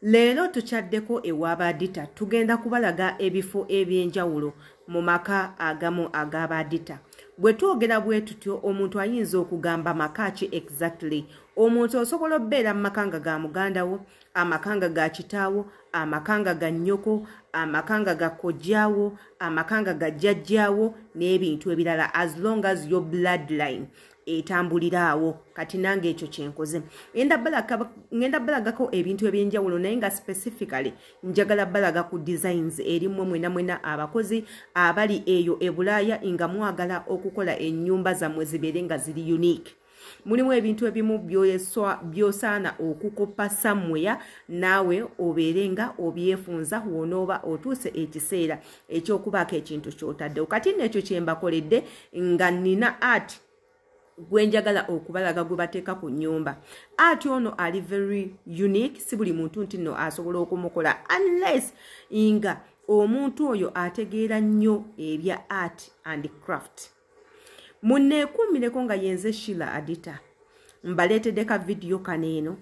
Leero tukyaddeko ewa Arditah tugenda kubalaga ebifo ebyenjawulo mu maka agamu aga Arditah. Bwe twogera bwe tutyo omuntu ayinza okugamba maka ki exactly. Omuntu osobola obbeera mu makanga ga muganda wo, amakanga ga kitaawo, amakanga ga nnyoko, amakanga ga kojjaawo, amakanga ga jjajjaawo n'ebintu ebirala as long as your bloodline etambuliraawo. Kati nange ekyo kyenkoze. Ngenda balagako ebintu ebyenjawulo naye nga specifically njagala balaga ku designs erimu mwena abakozi abali eyo ebulaaya nga mwagala okukola ennyumba zammwe zibeere nga ziri unique. Mulimu ebintu ebimu byosaana okukopa somewhere naawe obeere nga obyefunza wonooba otuuse ekiseera ekyokubaako ekintu ky'otaddewo. Kati n'ekyo kye mbakoledde nga nina art gwenjagala okubalaga gwe bateeka ku nnyumba. Art ono ali very unique, si buli muntu nti nno asobola okumukola unless nga omuntu oyo ategeera nnyo ebya art and craft. Munneekuumireko nga yenze Sheila Arditah mbaleetedde ka video kaneeno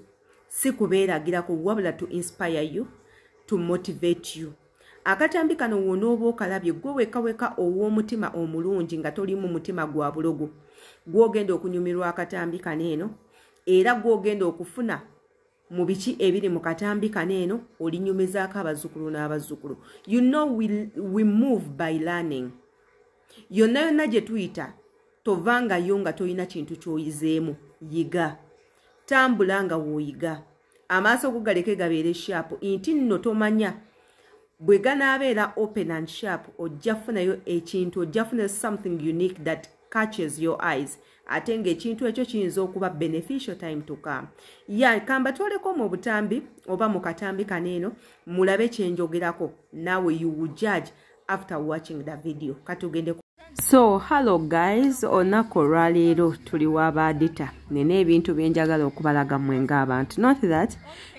si kubeeragirako wabula to inspire you, to motivate you. Akatambi kano wonooba okalabye gwe wekaweka ow'omutima omulungi nga tolimu mutima gwa bulogo gw'ogenda okunyumirwa akatambi kaneeno era gw'ogenda okufuna mu biki ebiri mu katambi kaneeno olinyumizaako abazzukulu n'abazzukulu. You know we move by learning. Yonna yonna gye tuyita tovangayo nga toyina kintu ky'oyizeemu. Yiga, tambula nga w'oyiga, amaaso go galeke gabeere sharp nti nno tomanya bwe ganaabeera open and sharp ojja funayo ekintu, ojja funayo something unique that catches your eyes. Ate ng'ekintu ekyo kiyinza okuba beneficial time to come. Kamba twoleko mu butambi oba mu katambi kaneeno mulabe kyenjogerako. Naawe you will judge after watching the video. Katugende. So hello guys, olunaku olwaleero tuli wa Arditah. Nina ebintu byenjagala okubalaga mmwe ng'abantu. Not that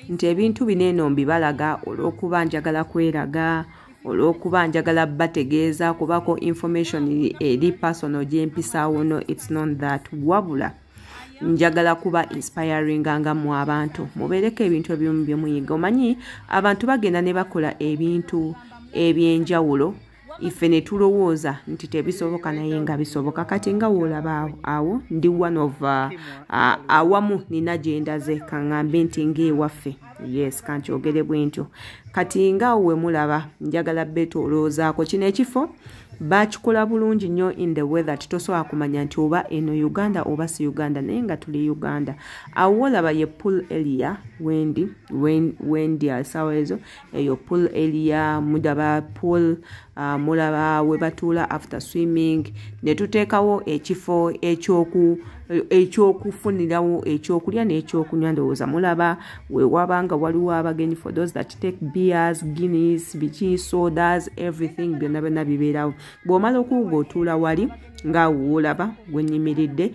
nti ebintu bineeno mbibalaga olw'okuba njagala kweraga, olw'okuba njagala bategeeza kubako information eri personal gye mpisaawo. No, it's not that. Wabula njagala kuba inspiring nga mu abantu mubeereko ebintu ebimu bye muyiga. Omanyi abantu bagenda ne bakola ebintu ebyenjawulo ife ne tulowooza nti tebisoboka naye nga bisoboka. Kati nga woolaba awo ndi one of awamu nina gye ndaze kaŋŋambe nti ng'ewaffe. Yes, kankyogere bwe ntyo. Kati nga we mulaba njagala beetooloozaako kino ekifo bakikola bulungi nnyo in the way that tosobola kumanya nti oba eno Uganda oba si Uganda naye nga tuli Uganda. Awo olaba ye pool area wendi asawa ezo eyo pool area mudaba pool mulaba we batuula after swimming ne tuteekawo ekifo ekyokufunirawo ekyokulya n'ekyokunywa. Ndowooza mulaba we wabanga waliwo abagenyi for those that take beers, guineas, biki, sodas, everything byonna byonna bibeerawo. Bw'omala okuwuga otuula wali nga woolaba gwenyimiridde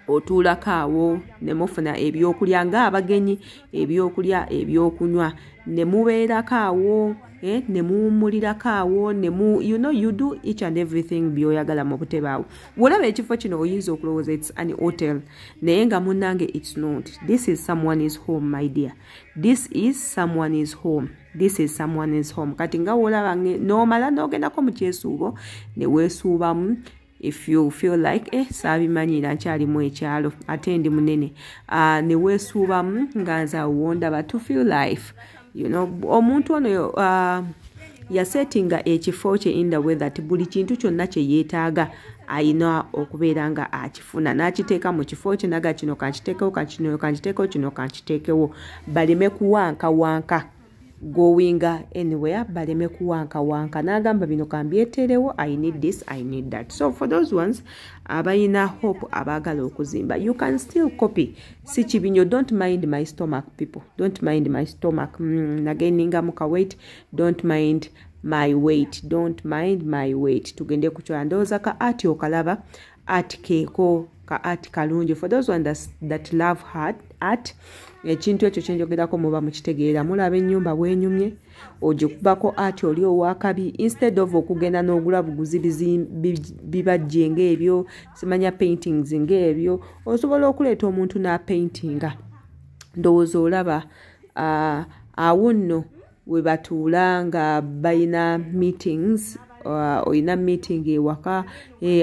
otuulako awo ne mufuna ebyokulya ng'abagenyi, ebyokulya ebyokunywa ne mubeerako awo ne muwummulirako awo you do each and everything by'oyagala mu butebe awo. Bw'olaba ekifo kino oyinza okulowooza it's an hotel naye nga munnange it's not. This is someone's home, my dear. This is someone's home. This is someone's home. Kati nga woolaba n'omala n'ogendako mu kyesuubo ne weesuubamu. If you feel like saabimanyira nkyalimu ekyalo ate ndi munene ne weesuubamu nga nze awondaba to feel life. You know, omuntu ono yasetinga ekifo kye in the way that buli kintu kyonna kye yeetaaga ayina okubeera nga akifuna n'akiteeka mu kifo kye naga kino kankiteekewo kino kankiteekewo baleme kuwankawanka going anywhere, baleme kuwankawanka n'agamba bino kambyeteerewo, I need this, I need that. So for those ones abayina hope abaagala okuzimba, you can still copy. Si kibinyo, don't mind my stomach people, don't mind my stomach. Nagaininga muka weight, don't mind my weight, don't mind my weight. Tugende kuchwa ndooza ka ati okalaba ati keeko ka ati kalungi. For those ones that love art ekintu ekyo kyenjogerako muba mukitegeera. Mulaba ennyumba bwenyumye ogikubako ati oli owakabi instead of okugenda n'ogula buguzi bibajje ng'ebyo simanya paintings ng'ebyo osobola okuleeta omuntu n'apaintinga. Ndowooza olaba awo nno we batuula nga balina meetings olina meeting ewaka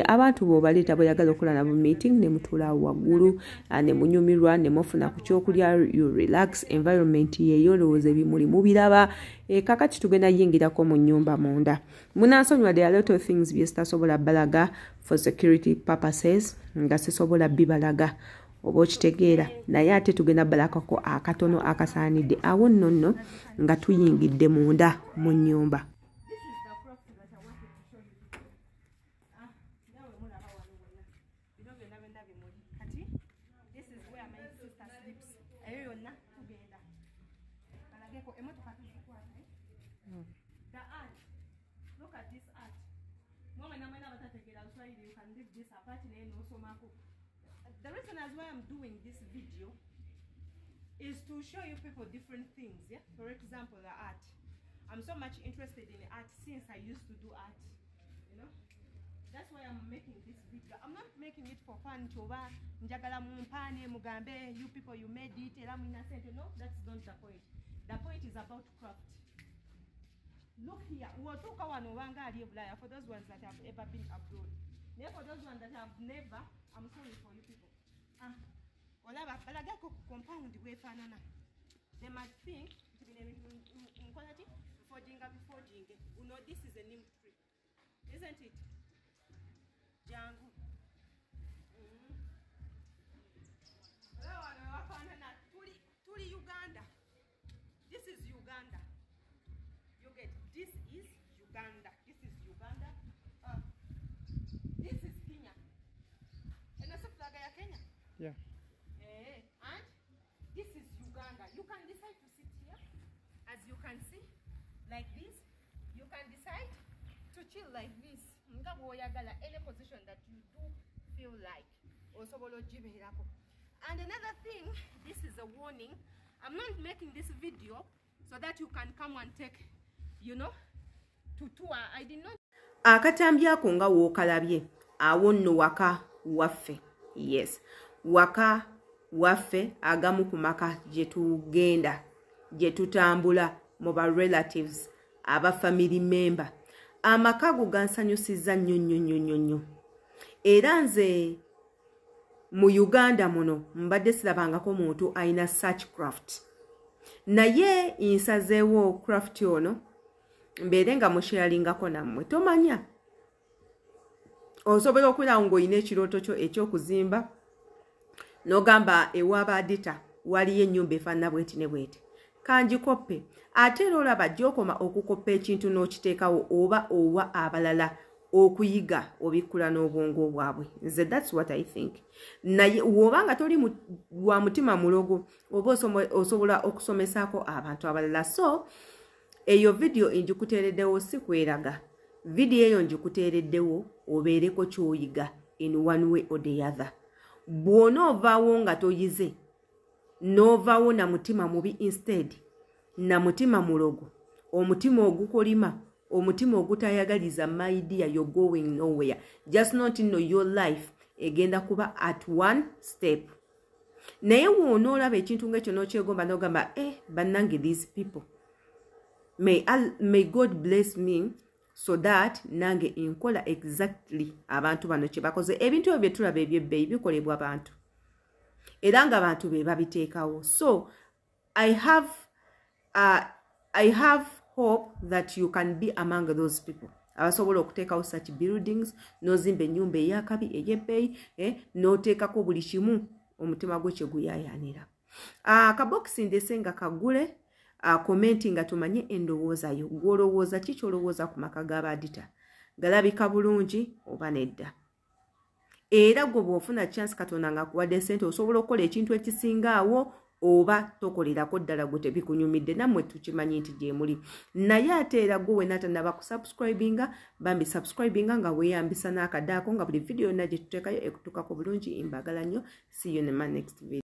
abantu bw'obaleeta bweyagala okukola nabo meeting ne mutuula waggulu ne munyumirwa ne mufuna ku kyokulya you relax environment yeeyo olowooza ebimuli mubiraba kakati tugenda yingirako mu nnyumba munda munansonyiwa there are a lot of things bye sitasobola balaga for security purposes nga sisobola bibalaga oba okitegeera naye ate tugenda balakako akatono akasaanidde awo nno nga tuyingidde munda mu nnyumba. The reason as why I'm doing this video is to show you people different things. Yeah, for example, the art. I'm so much interested in art since I used to do art. You know, that's why I'm making this video. I'm not making it for fun. Njagala mumpane mugambe, you people, you made it. No, that's not the point. The point is about craft. Look here. For those ones that have ever been abroad. For those ones that have never, I'm sorry for you people. Compound they might think this is a neem tree, isn't it? Jangu. Uganda. This is Uganda. You get this is Uganda. This is Uganda. This is Kenya. And that's a flag of Kenya. Yeah. And this is Uganda. You can decide to sit here, as you can see, like this. You can decide to chill like this. Any position that you do feel like. And another thing, this is a warning. I'm not making this video so that you can come and take, you know, to tour. I did not. Akatambi ako nga wookalabye awo nno waka waffe. Yes, waka waffe agamu ku maka gye tugenda gye tutambula mu ba relatives aba family member amaka go gansanyusizza nnyo era nze mu Uganda muno mbadde sirabangako muntu ayina such craft naye insazeewo craft ono mbeere nga musharingako nammwe tomanya osobola okulaba ng'olina ekirooto kyo eky'okuzimba n'ogamba ewaaba Arditah waliyo ennyumba efaanana bweti ne bweti kanjikoppe ate era olaba gy'okoma okukoppa ekintu n'okiteekawo oba owa abalala okuyiga obikkula n'obwongo bwabwe nze that's what I think naye woba nga toli wa mutima mulogo oba osobola okusomesaako abantu abalala so eyo video njikuteereddewo si kweraga video eyo njikuteereddewo obeereko ky'oyiga in one way or the other bw'onoovaawo nga toyize n'ovaawo na mutima mubi instead na mutima mulogo omutima ogukolima omutima ogutayagaliza my dear you're going nowhere just not know your life egenda kuba at one step naye woonoolaba ekintu ng'ekyo n'okyegomba n'ogamba bannange these people may God bless me so that nange inkola exactly abantu bano kye bakoze ebintu ebyo bye tulaba ebyebbeeyi bikolebwa abantu era nga abantu be babiteekawo so I have hope that you can be among those people abasobola okuteekawo such buildings n'ozimba ennyumba ey'akabi ey'ebbeeyi n'oteekako buli kimu omutima gwe kye guyaayaanira akabokisi ndese nga kagule komenti nga tumanye endowooza yo gw'olowooza ki ky'olowooza ku maka g'aba Arditah galabika bulungi oba nedda era gwe bw'ofuna chance katonda nga kuwadde ssente osobola okukola ekintu ekisingaawo oba tokolerako ddala gwe tebikunyumidde nammwe tukimanyi nti gye muli naye ate era gwe wena tannaba kusubscribinga bambi subscribinga nga weeyambisa n'akaddaako nga buli video yonna gye tuteekayo ekutuukako bulungi mbagala nnyo see you in my next video.